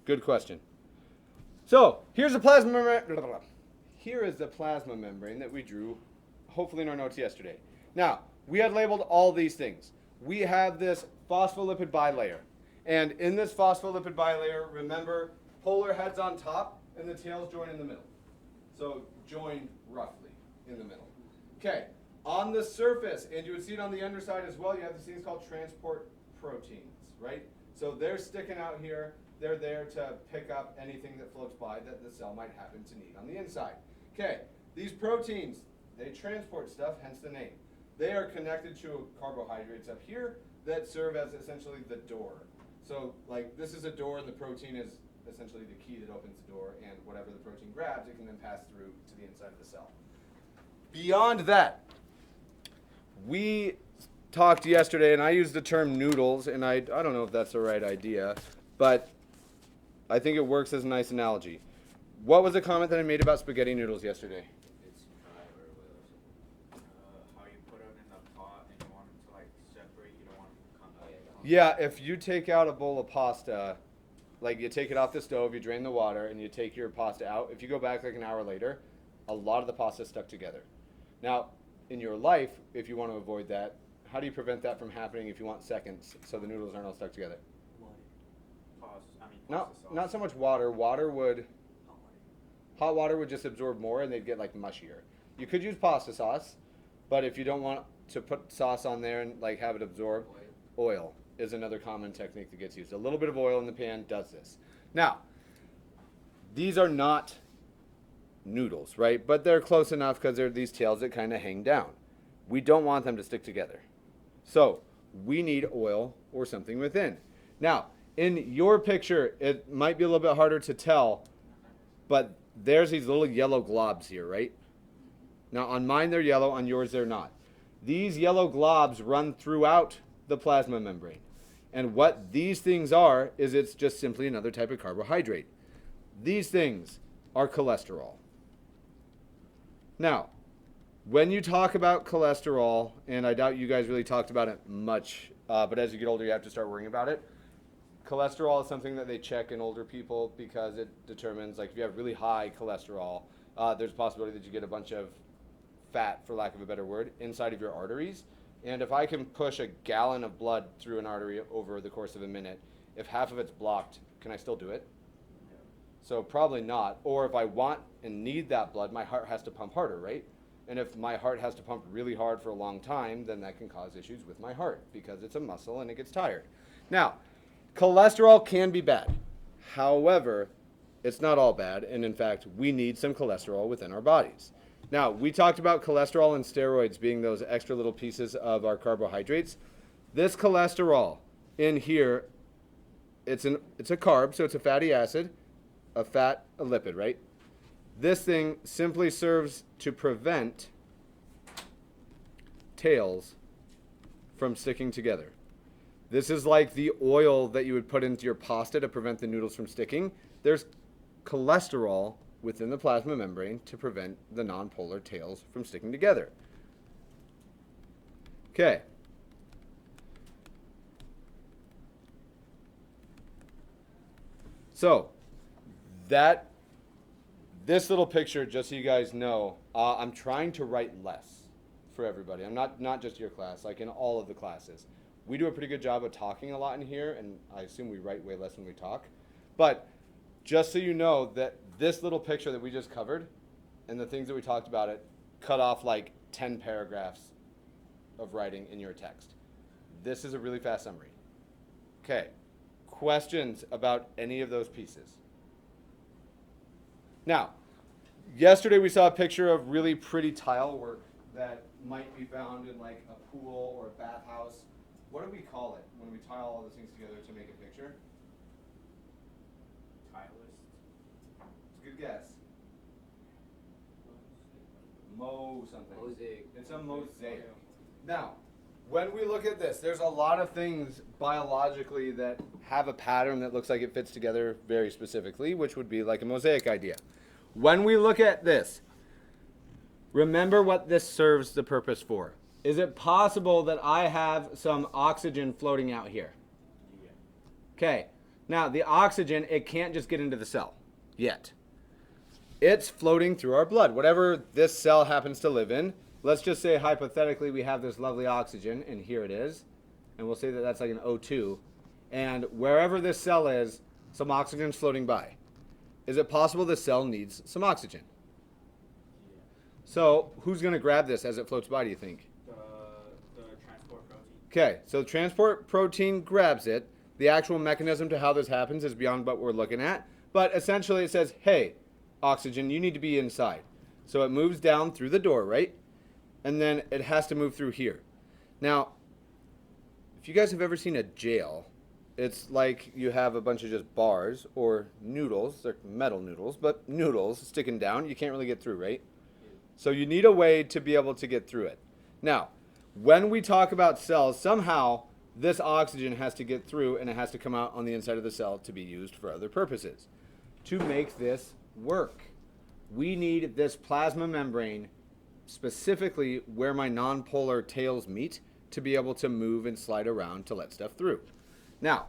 Good question. So here's the plasma membrane. Here is the plasma membrane that we drew, hopefully in our notes yesterday. Now, we had labeled all these things. We have this phospholipid bilayer. And in this phospholipid bilayer, remember, polar heads on top and the tails join in the middle. So join roughly in the middle. Okay, on the surface, and you would see it on the underside as well, you have these things called transport proteins, right? So they're sticking out here. They're there to pick up anything that floats by that the cell might happen to need on the inside. Okay, these proteins, they transport stuff, hence the name. They are connected to carbohydrates up here that serve as essentially the door. So like this is a door and the protein is essentially the key that opens the door, and whatever the protein grabs, it can then pass through to the inside of the cell. Beyond that, we talked yesterday, and I used the term noodles, and I don't know if that's the right idea, but I think it works as a nice analogy. What was the comment that I made about spaghetti noodles yesterday? It's how you put them in the pot and you want them to like separate. You don't want them to come out. Yeah, if you take out a bowl of pasta, like you take it off the stove, you drain the water, and you take your pasta out. If you go back like an hour later, a lot of the pasta is stuck together. Now, in your life, if you want to avoid that, how do you prevent that from happening if you want seconds so the noodles aren't all stuck together? Not so much water. Hot water would just absorb more and they'd get like mushier. You could use pasta sauce, but if you don't want to put sauce on there and like have it absorb, oil is another common technique that gets used. A little bit of oil in the pan does this. Now, these are not noodles, right? But they're close enough because they're these tails that kind of hang down. We don't want them to stick together. So we need oil or something within. Now, in your picture, it might be a little bit harder to tell, but there's these little yellow globs here, right? Now, on mine they're yellow, on yours they're not. These yellow globs run throughout the plasma membrane. And what these things are is it's just simply another type of carbohydrate. These things are cholesterol. Now, when you talk about cholesterol, and I doubt you guys really talked about it much, but as you get older you have to start worrying about it. Cholesterol is something that they check in older people because it determines, like if you have really high cholesterol, there's a possibility that you get a bunch of fat, for lack of a better word, inside of your arteries. And if I can push a gallon of blood through an artery over the course of a minute, if half of it's blocked, can I still do it? Yeah. So probably not. Or if I want and need that blood, my heart has to pump harder, right? And if my heart has to pump really hard for a long time, then that can cause issues with my heart because it's a muscle and it gets tired. Now, cholesterol can be bad. However, it's not all bad, and in fact, we need some cholesterol within our bodies. Now, we talked about cholesterol and steroids being those extra little pieces of our carbohydrates. This cholesterol in here, it's a carb, so it's a fatty acid, a fat, a lipid, right? This thing simply serves to prevent tails from sticking together. This is like the oil that you would put into your pasta to prevent the noodles from sticking. There's cholesterol within the plasma membrane to prevent the nonpolar tails from sticking together. Okay. So, this little picture, just so you guys know, I'm trying to write less for everybody. I'm not just your class, like in all of the classes. We do a pretty good job of talking a lot in here, and I assume we write way less when we talk. But just so you know that this little picture that we just covered and the things that we talked about it cut off like 10 paragraphs of writing in your text. This is a really fast summary. Okay, questions about any of those pieces? Now, yesterday we saw a picture of really pretty tile work that might be found in like a pool or a bathhouse. What do we call it when we tile all those things together to make a picture? Titleist. It's a good guess. Something. Mosaic. It's a mosaic. Now, when we look at this, there's a lot of things biologically that have a pattern that looks like it fits together very specifically, which would be like a mosaic idea. When we look at this, remember what this serves the purpose for. Is it possible that I have some oxygen floating out here? Yeah. Okay. Now, the oxygen, it can't just get into the cell yet. It's floating through our blood. Whatever this cell happens to live in, let's just say hypothetically we have this lovely oxygen, and here it is. And we'll say that that's like an O2. And wherever this cell is, some oxygen is floating by. Is it possible this cell needs some oxygen? So who's going to grab this as it floats by, do you think? The transport protein. Okay, so the transport protein grabs it. The actual mechanism to how this happens is beyond what we're looking at. But essentially it says, hey, oxygen, you need to be inside. So it moves down through the door, right? And then it has to move through here. Now, if you guys have ever seen a jail, it's like you have a bunch of just bars or noodles. They're metal noodles, but noodles sticking down. You can't really get through, right? So you need a way to be able to get through it. Now, when we talk about cells, somehow this oxygen has to get through and it has to come out on the inside of the cell to be used for other purposes. To make this work, we need this plasma membrane, specifically where my nonpolar tails meet, to be able to move and slide around to let stuff through. Now,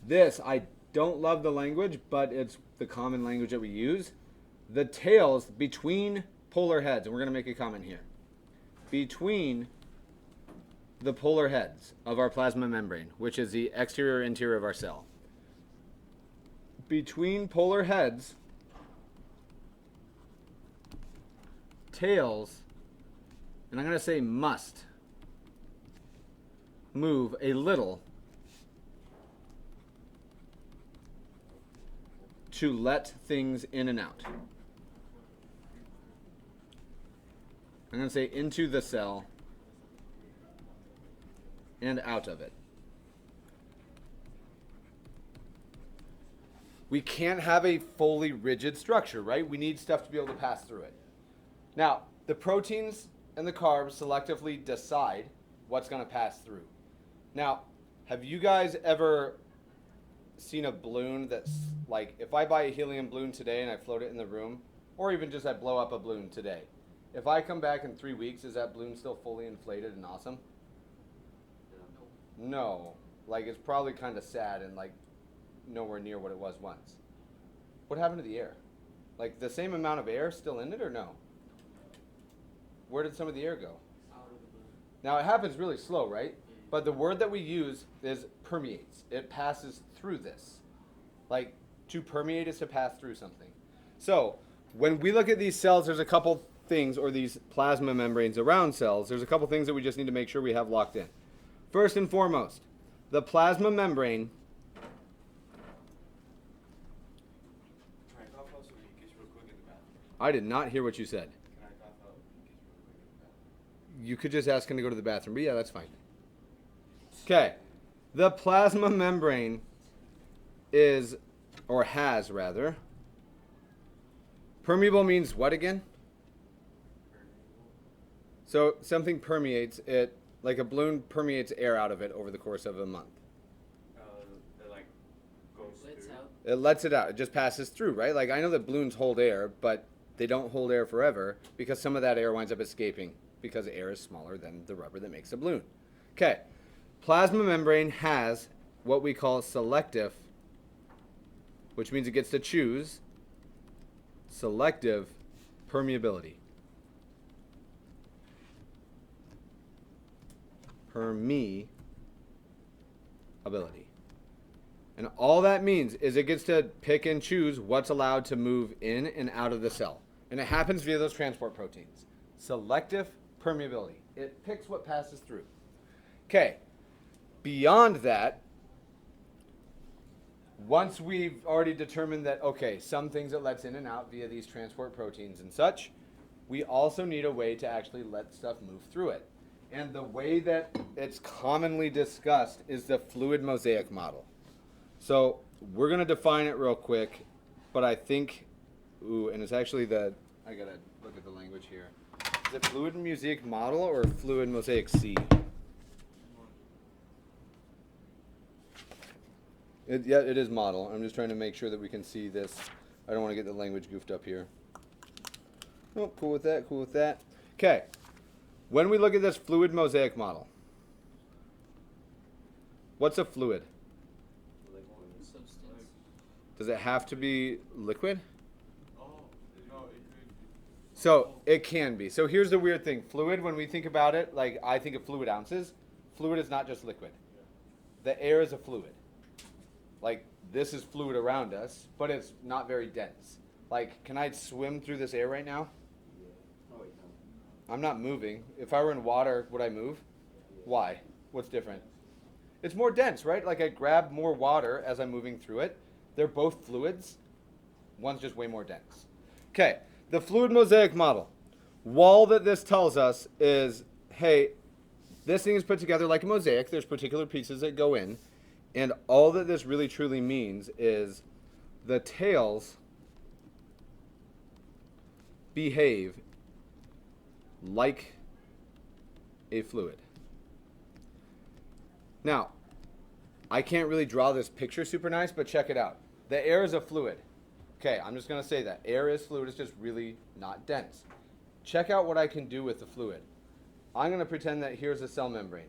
this, I don't love the language, but it's the common language that we use. The tails between polar heads, and we're going to make a comment here, between the polar heads of our plasma membrane, which is the exterior interior of our cell. Between polar heads, tails, and I'm going to say must move a little to let things in and out. I'm going to say into the cell and out of it. We can't have a fully rigid structure, right? We need stuff to be able to pass through it. Now, the proteins and the carbs selectively decide what's going to pass through. Now, have you guys ever seen a balloon that's like, if I buy a helium balloon today and I float it in the room, or even just I blow up a balloon today, if I come back in 3 weeks, is that balloon still fully inflated and awesome? No. Like, it's probably kind of sad and like nowhere near what it was once. What happened to the air? Like, the same amount of air still in it or no? Where did some of the air go? Now, it happens really slow, right? But the word that we use is permeates. It passes through this. Like, to permeate is to pass through something. So, when we look at these cells, there's a couple things, or these plasma membranes around cells, there's a couple things that we just need to make sure we have locked in. First and foremost, the plasma membrane. Can I cough out some mucus real quick in the bathroom? I did not hear what you said. Can I cough out mucus real quick in the bathroom? You could just ask him to go to the bathroom, but yeah, that's fine. Okay, the plasma membrane is, or has rather, permeable means what again? So something permeates it, like a balloon permeates air out of it over the course of a month. It like goes through. It lets it out. It just passes through, right? Like, I know that balloons hold air, but they don't hold air forever because some of that air winds up escaping because air is smaller than the rubber that makes a balloon. Okay. Plasma membrane has what we call selective, which means it gets to choose selective permeability. Permeability. And all that means is it gets to pick and choose what's allowed to move in and out of the cell. And it happens via those transport proteins. Selective permeability. It picks what passes through. Okay. Beyond that, once we've already determined that, okay, some things it lets in and out via these transport proteins and such, we also need a way to actually let stuff move through it. And the way that it's commonly discussed is the fluid mosaic model. So we're going to define it real quick, but I think, and it's actually I got to look at the language here. Is it fluid mosaic model or fluid mosaic C? Yeah, it is model. I'm just trying to make sure that we can see this. I don't want to get the language goofed up here. Oh, cool with that, cool with that. Okay. When we look at this fluid mosaic model, what's a fluid? Does it have to be liquid? Oh, no, it could. So it can be. So here's the weird thing. Fluid, when we think about it, like I think of fluid ounces. Fluid is not just liquid. The air is a fluid. Like this is fluid around us, but it's not very dense. Like, can I swim through this air right now? Oh, wait, no. I'm not moving. If I were in water, would I move? Why? What's different? It's more dense, right? Like I grab more water as I'm moving through it. They're both fluids. One's just way more dense. Okay, the fluid mosaic model. All that this tells us is, hey, this thing is put together like a mosaic. There's particular pieces that go in. And all that this really truly means is the tails behave like a fluid. Now, I can't really draw this picture super nice, but check it out. The air is a fluid. Okay, I'm just going to say that. Air is fluid, it's just really not dense. Check out what I can do with the fluid. I'm going to pretend that here's a cell membrane.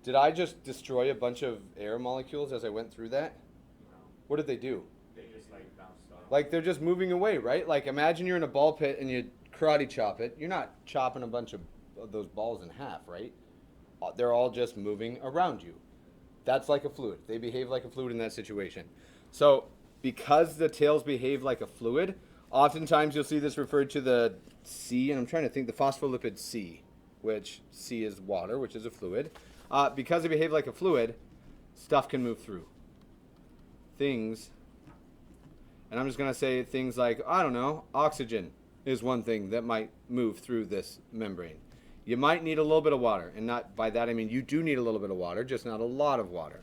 Did I just destroy a bunch of air molecules as I went through that? No, What did they do? they just like bounced off. Like they're just moving away, right? Like imagine you're in a ball pit and you karate chop it. You're not chopping a bunch of those balls in half, right? They're all just moving around you. That's like a fluid. They behave like a fluid in that situation. So because the tails behave like a fluid, oftentimes you'll see this referred to the C, and I'm trying to think the phospholipid C, which C is water, which is a fluid. Because they behave like a fluid, stuff can move through. Things, and I'm just going to say things like, I don't know, oxygen is one thing that might move through this membrane. You might need a little bit of water, and not by that I mean you do need a little bit of water, just not a lot of water.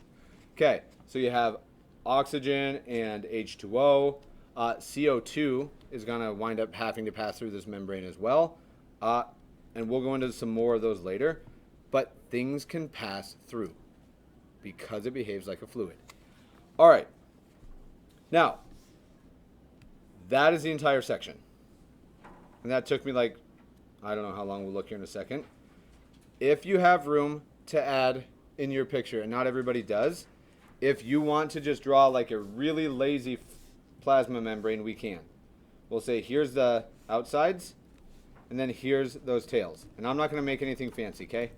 Okay, so you have oxygen and H2O. CO2 is going to wind up having to pass through this membrane as well, and we'll go into some more of those later. But things can pass through because it behaves like a fluid. All right. Now, that is the entire section. And that took me like, I don't know how long, we'll look here in a second. If you have room to add in your picture, and not everybody does, if you want to just draw like a really lazy plasma membrane, we can. We'll say here's the outsides, and then here's those tails. And I'm not going to make anything fancy, okay?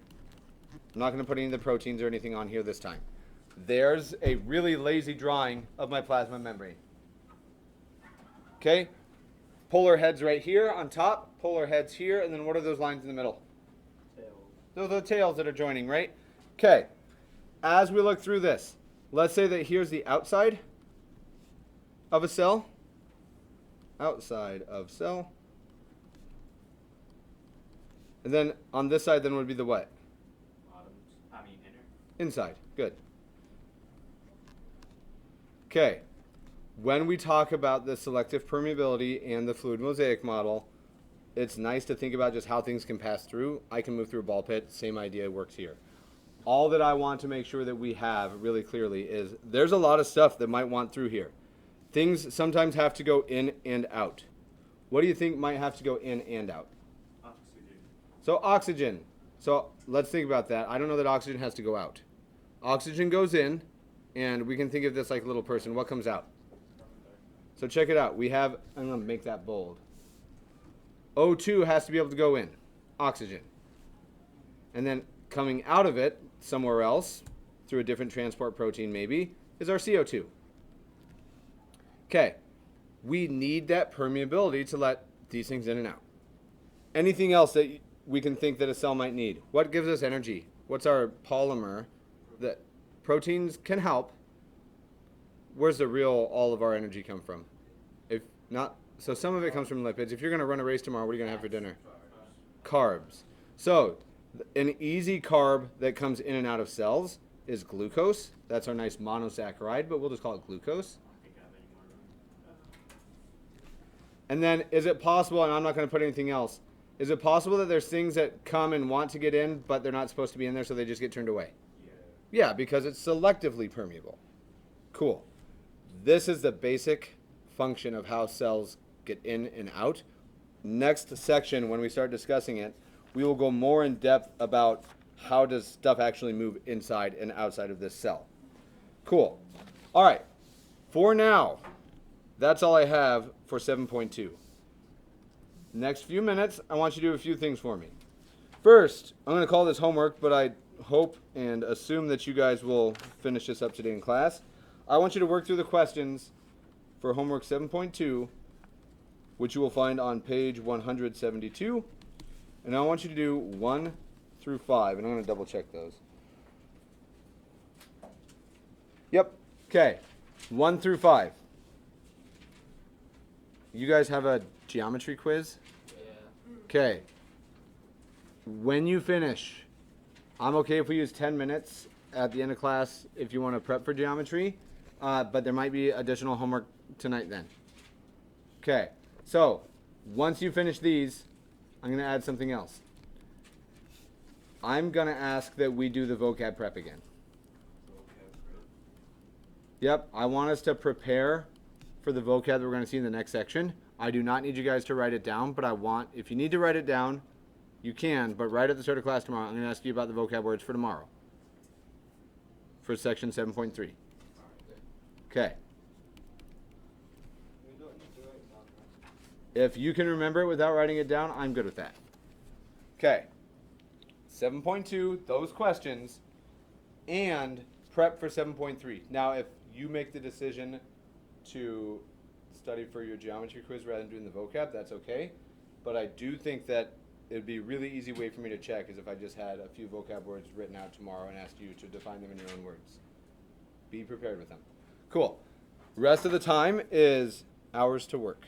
I'm not going to put any of the proteins or anything on here this time. There's a really lazy drawing of my plasma membrane. Okay? Polar heads right here on top, polar heads here, and then what are those lines in the middle? Tails. Those are the tails that are joining, right? Okay. As we look through this, let's say that here's the outside of a cell. Outside of cell. And then on this side then would be the what? Inner. Inside. Good. Okay. When we talk about the selective permeability and the fluid mosaic model, it's nice to think about just how things can pass through. I can move through a ball pit. Same idea works here. All that I want to make sure that we have really clearly is there's a lot of stuff that might want through here. Things sometimes have to go in and out. What do you think might have to go in and out? Oxygen. So oxygen. So let's think about that. I don't know that oxygen has to go out. Oxygen goes in, and we can think of this like a little person. What comes out? So check it out. We have, I'm going to make that bold. O2 has to be able to go in. Oxygen. And then coming out of it, somewhere else, through a different transport protein maybe, is our CO2. Okay. We need that permeability to let these things in and out. Anything else that we can think that a cell might need? What gives us energy? What's our polymer? That proteins can help. Where's the real all of our energy come from? If not, so some of it comes from lipids. If you're going to run a race tomorrow, what are you going to have for dinner? Carbs. So an easy carb that comes in and out of cells is glucose. That's our nice monosaccharide, but we'll just call it glucose. I think I have any more room. And then is it possible, and I'm not going to put anything else, is it possible that there's things that come and want to get in, but they're not supposed to be in there, so they just get turned away? Yeah. Yeah, because it's selectively permeable. Cool. This is the basic function of how cells get in and out. Next section, when we start discussing it, we will go more in depth about how does stuff actually move inside and outside of this cell. Cool. All right. For now, that's all I have for 7.2. Next few minutes, I want you to do a few things for me. First, I'm going to call this homework, but I hope and assume that you guys will finish this up today in class. I want you to work through the questions for homework 7.2, which you will find on page 172. And I want you to do 1 through 5, and I'm going to double check those. Yep. Okay. 1 through 5. You guys have a geometry quiz? Yeah. Okay. When you finish, I'm okay if we use 10 minutes at the end of class if you want to prep for geometry, but there might be additional homework tonight then. Okay. So, once you finish these, I'm going to add something else. I'm going to ask that we do the vocab prep again. Yep, I want us to prepare for the vocab that we're going to see in the next section. I do not need you guys to write it down, but I want, if you need to write it down, you can, but right at the start of class tomorrow, I'm going to ask you about the vocab words for tomorrow. For section 7.3. Okay. If you can remember it without writing it down, I'm good with that. Okay. 7.2, those questions, and prep for 7.3. Now, if you make the decision to study for your geometry quiz rather than doing the vocab, that's okay. But I do think that it would be a really easy way for me to check is if I just had a few vocab words written out tomorrow and asked you to define them in your own words. Be prepared with them. Cool. Rest of the time is hours to work.